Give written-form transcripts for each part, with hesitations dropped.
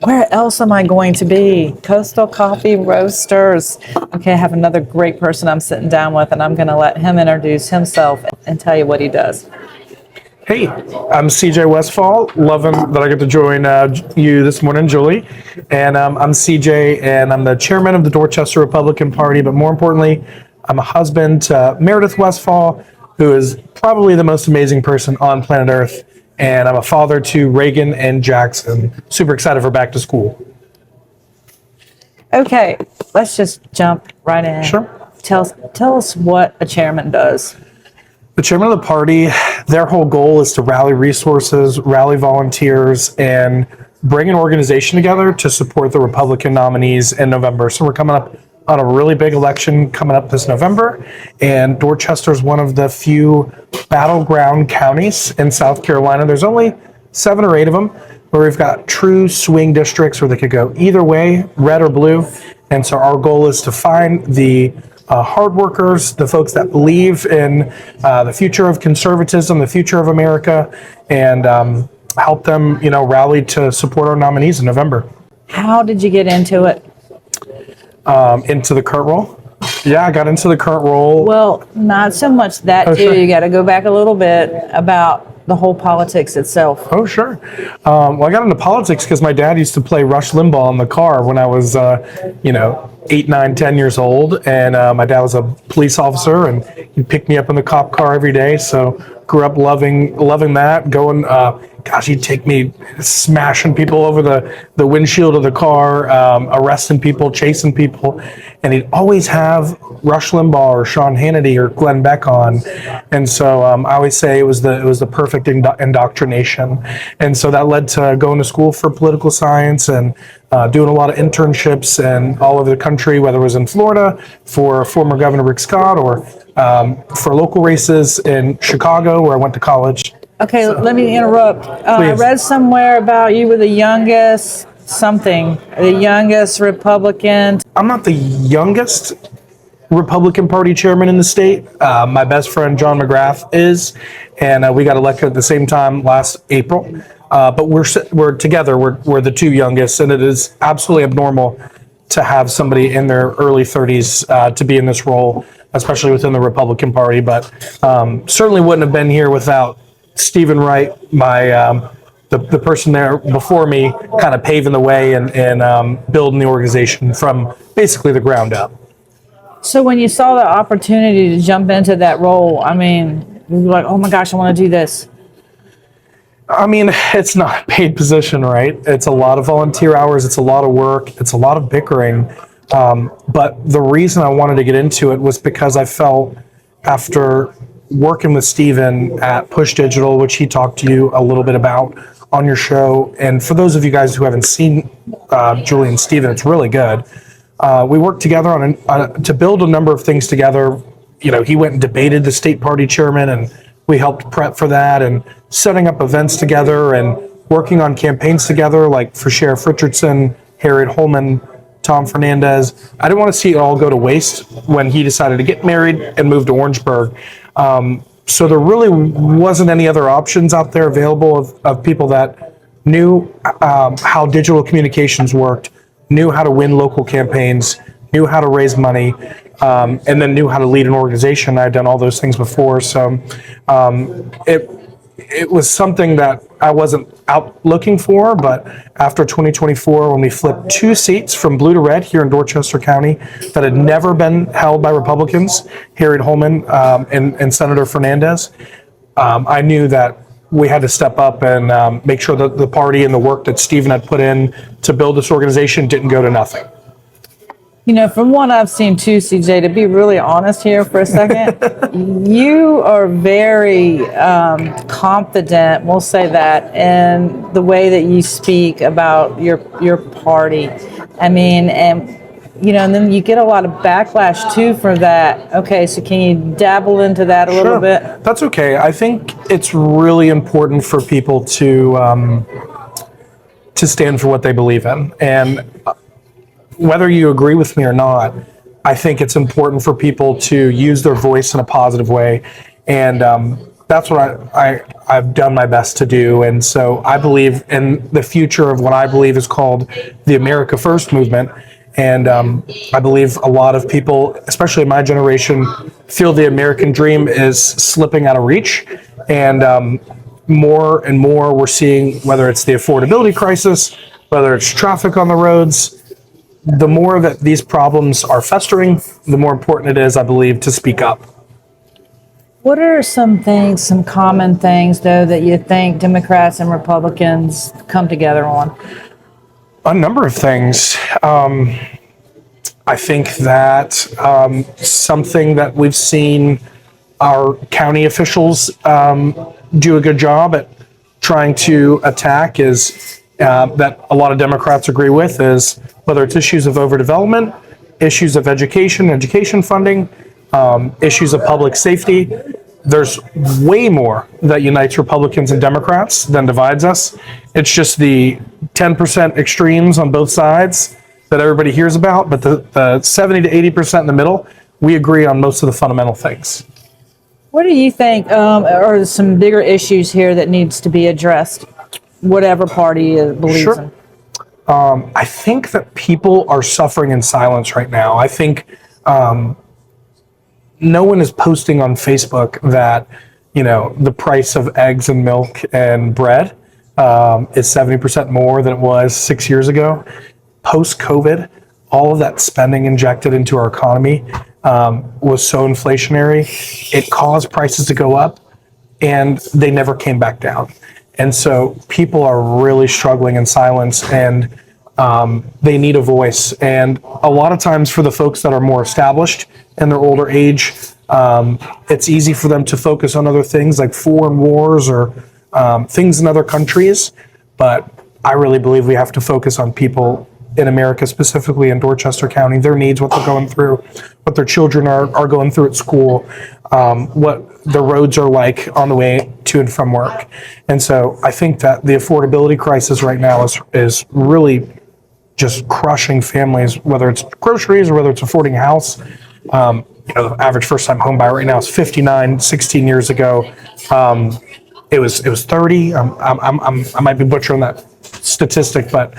Where else am I going to be? Coastal Coffee Roasters. Okay, I have another great person I'm sitting down with, and I'm going to let him introduce himself and tell you what he does. Hey, I'm CJ Westfall. Loving that I get to join you this morning, Julie. And I'm CJ, and I'm the chairman of the Dorchester Republican Party. But more importantly, I'm a husband to Meredith Westfall, who is probably the most amazing person on planet Earth. And I'm a father to Reagan and Jackson. Super excited for back to school. Okay, let's just jump right in. Sure. Tell us what a chairman does. The chairman of the party, their whole goal is to rally resources, rally volunteers, and bring an organization together to support the Republican nominees in November. So we're coming up on a really big election coming up this November, and Dorchester is one of the few battleground counties in South Carolina. There's only 7 or 8 of them where we've got true swing districts where they could go either way, red or blue. And so our goal is to find the hard workers, the folks that believe in the future of conservatism, the future of America, and help them, rally to support our nominees in November. How did you get into it? Into the current role? Yeah, I got into the current role. Well, not so much that too. Sure. You got to go back a little bit about the whole politics itself. Oh, sure. Well, I got into politics because my dad used to play Rush Limbaugh in the car when I was, 8, 9, 10 years old. And my dad was a police officer, and he'd pick me up in the cop car every day. So grew up loving that, going, he'd take me smashing people over the windshield of the car, arresting people, chasing people. And he'd always have Rush Limbaugh or Sean Hannity or Glenn Beck on. And so I always say it was the perfect indoctrination. And so that led to going to school for political science and doing a lot of internships and all over the country, whether it was in Florida for former Governor Rick Scott or for local races in Chicago where I went to college. Okay, let me interrupt. I read somewhere about you were the youngest Republican. I'm not the youngest Republican Party chairman in the state. My best friend John McGrath is, and we got elected at the same time last April. But we're together. We're the 2 youngest, and it is absolutely abnormal to have somebody in their early 30s to be in this role, especially within the Republican Party. But certainly wouldn't have been here without Stephen Wright, the person there before me, kind of paving the way and building the organization from basically the ground up. So when you saw the opportunity to jump into that role, I mean, you were like, oh my gosh, I want to do this. I mean, it's not a paid position, right? It's a lot of volunteer hours. It's a lot of work. It's a lot of bickering. But the reason I wanted to get into it was because I felt after working with Stephen at Push Digital, which he talked to you a little bit about on your show. And for those of you guys who haven't seen Julie and Stephen, it's really good. We worked together to build a number of things together. He went and debated the state party chairman, and we helped prep for that, and setting up events together and working on campaigns together, like for Sheriff Richardson, Harriet Holman, Tom Fernandez. I didn't want to see it all go to waste when he decided to get married and move to Orangeburg. So there really wasn't any other options out there available of people that knew how digital communications worked, knew how to win local campaigns, knew how to raise money, and then knew how to lead an organization. I'd done all those things before. So it was something that I wasn't out looking for, but after 2024, when we flipped 2 seats from blue to red here in Dorchester County that had never been held by Republicans, Harriet Holman and Senator Fernandez, I knew that we had to step up and make sure that the party and the work that Stephen had put in to build this organization didn't go to nothing. From what I've seen too, CJ, to be really honest here for a second, you are very confident, we'll say that, in the way that you speak about your party. I mean, and then you get a lot of backlash too for that. Okay, so can you dabble into that a little bit? That's okay. I think it's really important for people to stand for what they believe in. And whether you agree with me or not, I think it's important for people to use their voice in a positive way. And that's what I've done my best to do. And so I believe in the future of what I believe is called the America First movement. And I believe a lot of people, especially my generation, feel the American dream is slipping out of reach. And more and more we're seeing, whether it's the affordability crisis, whether it's traffic on the roads, the more that these problems are festering, the more important it is, I believe, to speak up. What are some things, some common things, though, that you think Democrats and Republicans come together on? A number of things. I think that something that we've seen our county officials do a good job at trying to attack is that a lot of Democrats agree with is whether it's issues of overdevelopment, issues of education funding, issues of public safety. There's way more that unites Republicans and Democrats than divides us. It's just the 10% extremes on both sides that everybody hears about, but the 70 to 80% in the middle, we agree on most of the fundamental things. What do you think are some bigger issues here that needs to be addressed, whatever party believes Sure. in? I think that people are suffering in silence right now. I think no one is posting on Facebook that, the price of eggs and milk and bread is 70% more than it was 6 years ago. Post-COVID, all of that spending injected into our economy was so inflationary. It caused prices to go up, and they never came back down. And so people are really struggling in silence, and they need a voice. And a lot of times for the folks that are more established in their older age, it's easy for them to focus on other things like foreign wars or things in other countries. But I really believe we have to focus on people in America, specifically in Dorchester County, their needs, what they're going through, what their children are going through at school, what the roads are like on the way to and from work. And so I think that the affordability crisis right now is really just crushing families, whether it's groceries or whether it's affording a house. The average first-time home buyer right now is 59. 16 years ago, it was 30. I might be butchering that statistic, but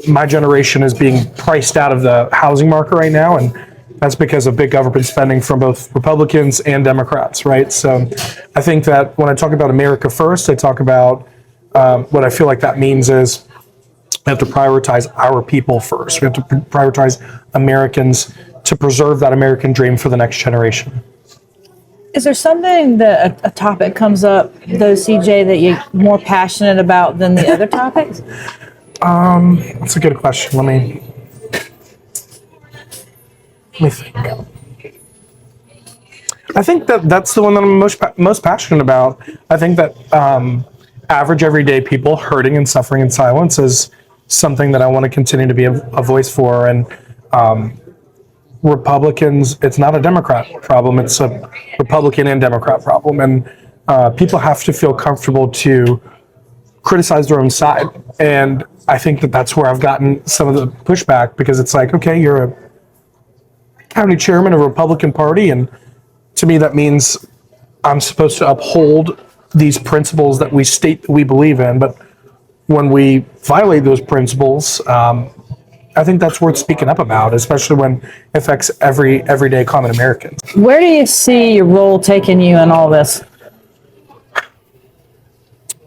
my generation is being priced out of the housing market right now, and that's because of big government spending from both Republicans and Democrats, right? So I think that when I talk about America First, I talk about what I feel like that means is we have to prioritize our people first. We have to prioritize Americans to preserve that American dream for the next generation. Is there something that a topic comes up, though, CJ, that you're more passionate about than the other topics? That's a good question. Let me think. I think that's the one that I'm most passionate about. I think that average everyday people hurting and suffering in silence is something that I want to continue to be a voice for. And Republicans, it's not a Democrat problem, it's a Republican and Democrat problem. And people have to feel comfortable to criticize their own side. And I think that that's where I've gotten some of the pushback, because it's like, okay, you're a county chairman of a Republican Party, and to me that means I'm supposed to uphold these principles that we state that we believe in. But when we violate those principles, I think that's worth speaking up about, especially when it affects everyday common Americans. Where do you see your role taking you in all this?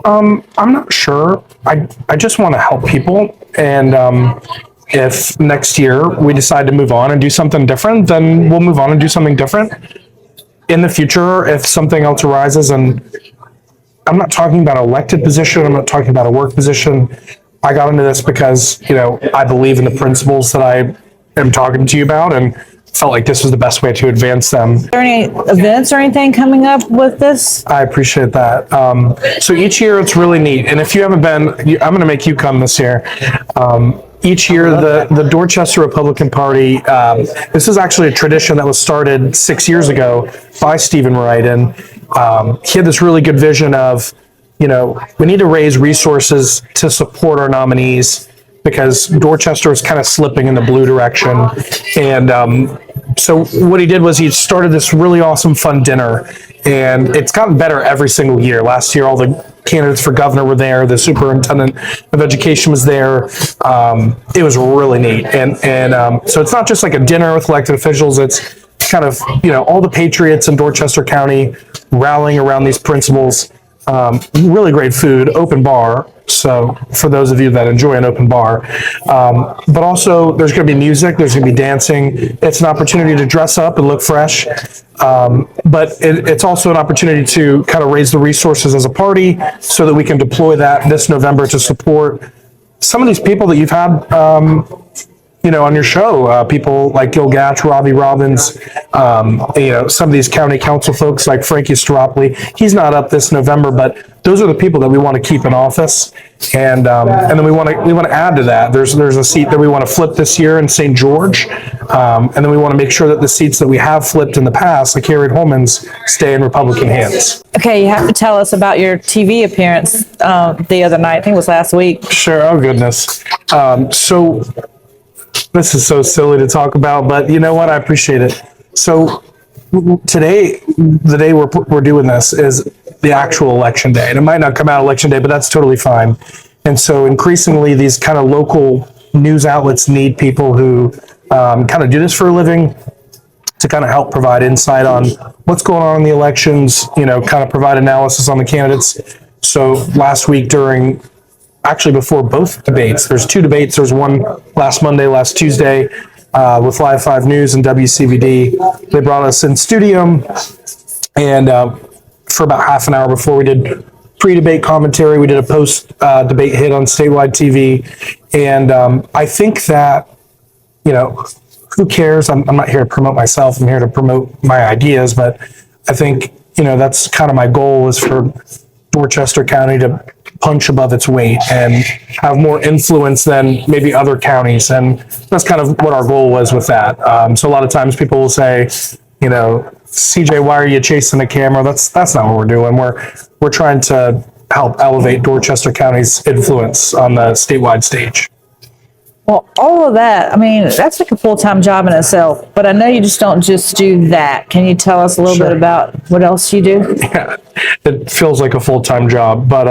I'm not sure. I just want to help people, and if next year we decide to move on and do something different, then we'll move on and do something different. In the future, if something else arises, and I'm not talking about an elected position, I'm not talking about a work position. I got into this because, I believe in the principles that I am talking to you about, and felt like this was the best way to advance them. Are there any events or anything coming up with this? I appreciate that. So each year it's really neat. And if you haven't been, I'm going to make you come this year. Each year, the Dorchester Republican Party, this is actually a tradition that was started 6 years ago by Stephen Wright. And he had this really good vision of, we need to raise resources to support our nominees, because Dorchester is kind of slipping in the blue direction. And so what he did was he started this really awesome fun dinner. And it's gotten better every single year. Last year, all the candidates for governor were there. The superintendent of education was there. It was really neat. And so it's not just like a dinner with elected officials. It's kind of, all the patriots in Dorchester County rallying around these principles. Really great food, open bar. So for those of you that enjoy an open bar, but also there's going to be music, there's going to be dancing. It's an opportunity to dress up and look fresh. But it's also an opportunity to kind of raise the resources as a party so that we can deploy that this November to support some of these people that you've had, on your show, people like Gil Gatch, Robbie Robbins, some of these county council folks like Frankie Staropoli. He's not up this November, but those are the people that we want to keep in office. And then we want to add to that. There's a seat that we want to flip this year in St. George. And then we want to make sure that the seats that we have flipped in the past, like Harriet Holman's, stay in Republican hands. Okay, you have to tell us about your TV appearance the other night. I think it was last week. Sure. Oh, goodness. So this is so silly to talk about, but you know what? I appreciate it. So today, the day we're doing this is the actual election day. And it might not come out election day, but that's totally fine. And so increasingly, these kind of local news outlets need people who kind of do this for a living to kind of help provide insight on what's going on in the elections, kind of provide analysis on the candidates. So last week actually before both debates, there's two debates. There's one last Monday, last Tuesday, with Live 5 News and WCVD. They brought us in studio, and for about half an hour before we did pre-debate commentary, we did a post-debate hit on statewide TV. And I think that, who cares? I'm not here to promote myself. I'm here to promote my ideas. But I think, that's kind of my goal, is for Dorchester County to punch above its weight and have more influence than maybe other counties. And that's kind of what our goal was with that. So a lot of times people will say, CJ, why are you chasing the camera? That's not what we're doing. We're trying to help elevate Dorchester County's influence on the statewide stage. Well, all of that, that's like a full-time job in itself, but I know you just don't just do that. Can you tell us a little bit about what else you do? Yeah, it feels like a full-time job, but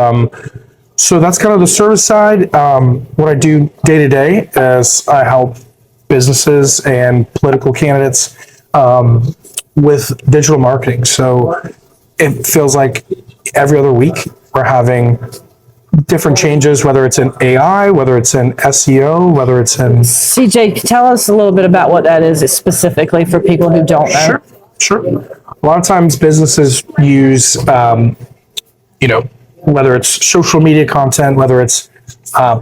so that's kind of the service side. What I do day to day is I help businesses and political candidates with digital marketing. So it feels like every other week we're having different changes, whether it's in AI, whether it's in SEO, whether it's in... CJ, tell us a little bit about what that is specifically for people who don't know. Sure. A lot of times businesses use, whether it's social media content, whether it's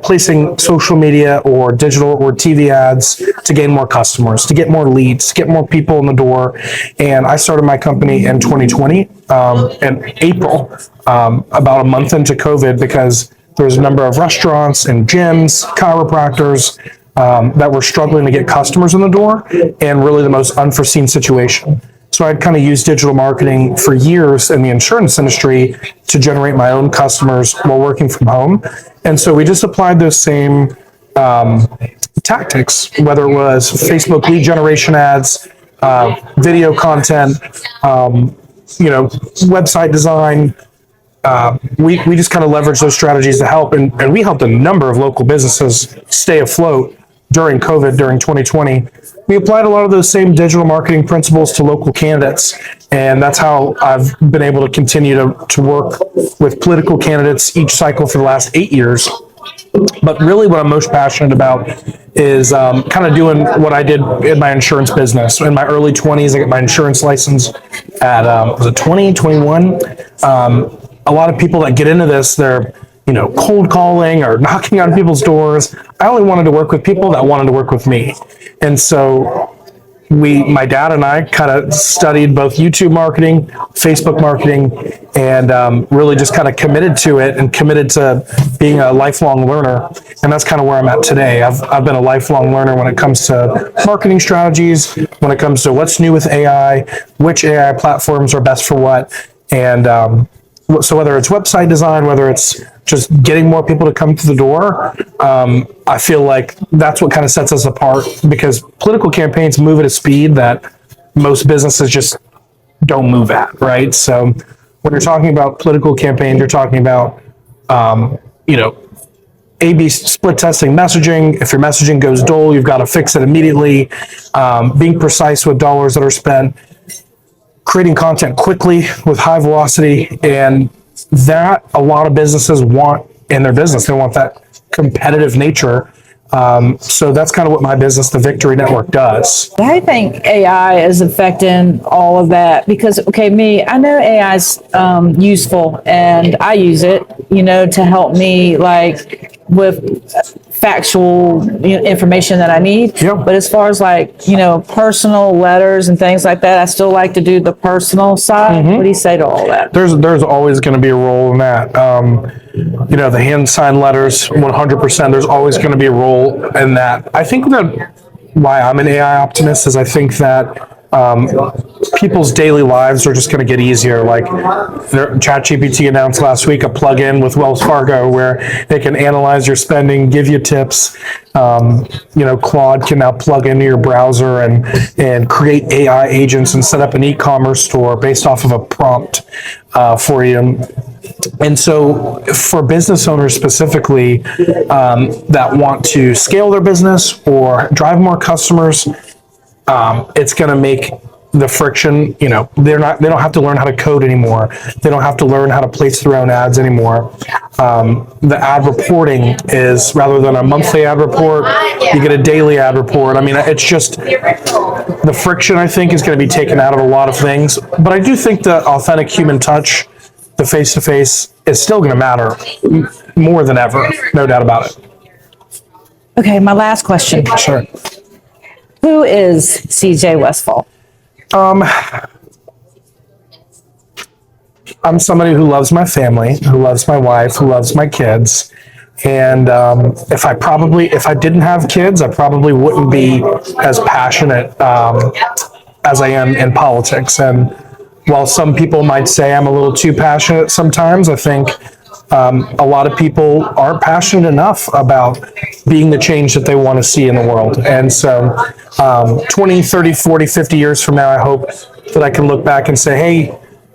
placing social media or digital or TV ads to gain more customers, to get more leads, to get more people in the door. And I started my company in 2020, in April, about a month into COVID, because there was a number of restaurants and gyms, chiropractors that were struggling to get customers in the door, and really the most unforeseen situation. So I'd kind of used digital marketing for years in the insurance industry to generate my own customers while working from home. And so we just applied those same tactics, whether it was Facebook lead generation ads, video content, website design. We just kind of leveraged those strategies to help. And we helped a number of local businesses stay afloat during COVID, during 2020. We applied a lot of those same digital marketing principles to local candidates. And that's how I've been able to continue to work with political candidates each cycle for the last 8 years. But really what I'm most passionate about is kind of doing what I did in my insurance business. In my early 20s, I got my insurance license at, was it 20, 21? A lot of people that get into this, they're cold calling or knocking on people's doors. I only wanted to work with people that wanted to work with me. And so my dad and I kind of studied both YouTube marketing, Facebook marketing, and really just kind of committed to it and committed to being a lifelong learner. And that's kind of where I'm at today. I've been a lifelong learner when it comes to marketing strategies, when it comes to what's new with AI, which AI platforms are best for what. And so whether it's website design, whether it's just getting more people to come to the door, I feel like that's what kind of sets us apart, because political campaigns move at a speed that most businesses just don't move at, right? So when you're talking about political campaigns, you're talking about, you know, A/B split testing messaging. If your messaging goes dull, you've got to fix it immediately. Being precise with dollars that are spent, creating content quickly with high velocity, and that a lot of businesses want in their business. They want that competitive nature. So that's kind of what my business, the Victory Network, does. I think AI is affecting all of that because, okay, I know AI is useful and I use it, to help me like with factual information that I need. Yep. But as far as like, personal letters and things like that, I still like to do the personal side. What do you say to all that? There's always going to be a role in that. The hand signed letters, 100%. There's always going to be a role in that. I think that why I'm an AI optimist is I think that people's daily lives are just going to get easier. Like ChatGPT announced last week a plugin with Wells Fargo where they can analyze your spending, give you tips. Claude can now plug into your browser and create AI agents and set up an e-commerce store based off of a prompt for you. And so for business owners specifically that want to scale their business or drive more customers, it's going to make the friction, they don't have to learn how to code anymore. They don't have to learn how to place their own ads anymore. The ad reporting is, rather than a monthly ad report, you get a daily ad report. I mean, it's just the friction, I think, is going to be taken out of a lot of things. But I do think the authentic human touch, the face-to-face, is still going to matter more than ever. No doubt about it. Okay, my last question. Sure. Who is CJ Westfall? I'm somebody who loves my family, who loves my wife, who loves my kids. And if I didn't have kids, I probably wouldn't be as passionate as I am in politics. And while some people might say I'm a little too passionate sometimes, I think a lot of people aren't passionate enough about being the change that they want to see in the world. And so 20, 30, 40, 50 years from now, I hope that I can look back and say, hey,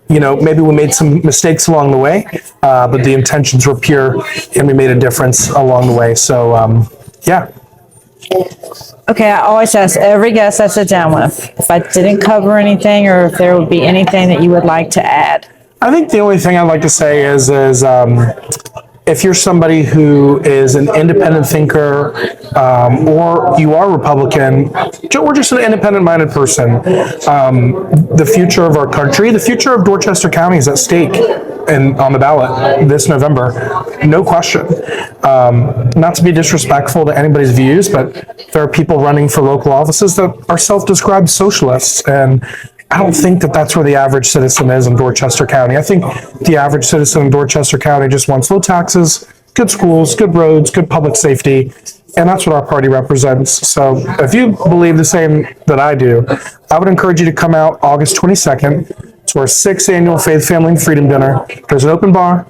maybe we made some mistakes along the way, but the intentions were pure and we made a difference along the way. So, yeah. Okay, I always ask every guest I sit down with if I didn't cover anything or if there would be anything that you would like to add. I think the only thing I'd like to say is if you're somebody who is an independent thinker or you are Republican or just an independent-minded person, the future of our country, the future of Dorchester County is at stake and on the ballot this November, no question. Not to be disrespectful to anybody's views, but there are people running for local offices that are self-described socialists, and I don't think that that's where the average citizen is in Dorchester County. I think the average citizen in Dorchester County just wants low taxes, good schools, good roads, good public safety, and that's what our party represents. So if you believe the same that I do, I would encourage you to come out August 22nd to our 6th annual Faith, Family, and Freedom Dinner. There's an open bar.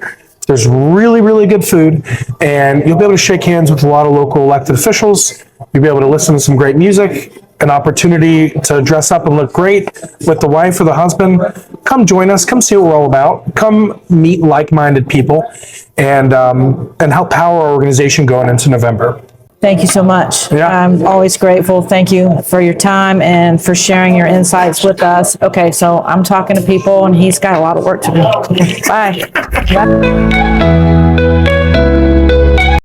There's really, really good food, and you'll be able to shake hands with a lot of local elected officials. You'll be able to listen to some great music, an opportunity to dress up and look great with the wife or the husband. Come join us. Come see what we're all about. Come meet like-minded people and help power our organization going into November. Thank you so much. Yeah. I'm always grateful. Thank you for your time and for sharing your insights with us. Okay, so I'm talking to people and he's got a lot of work to do. Bye. Bye.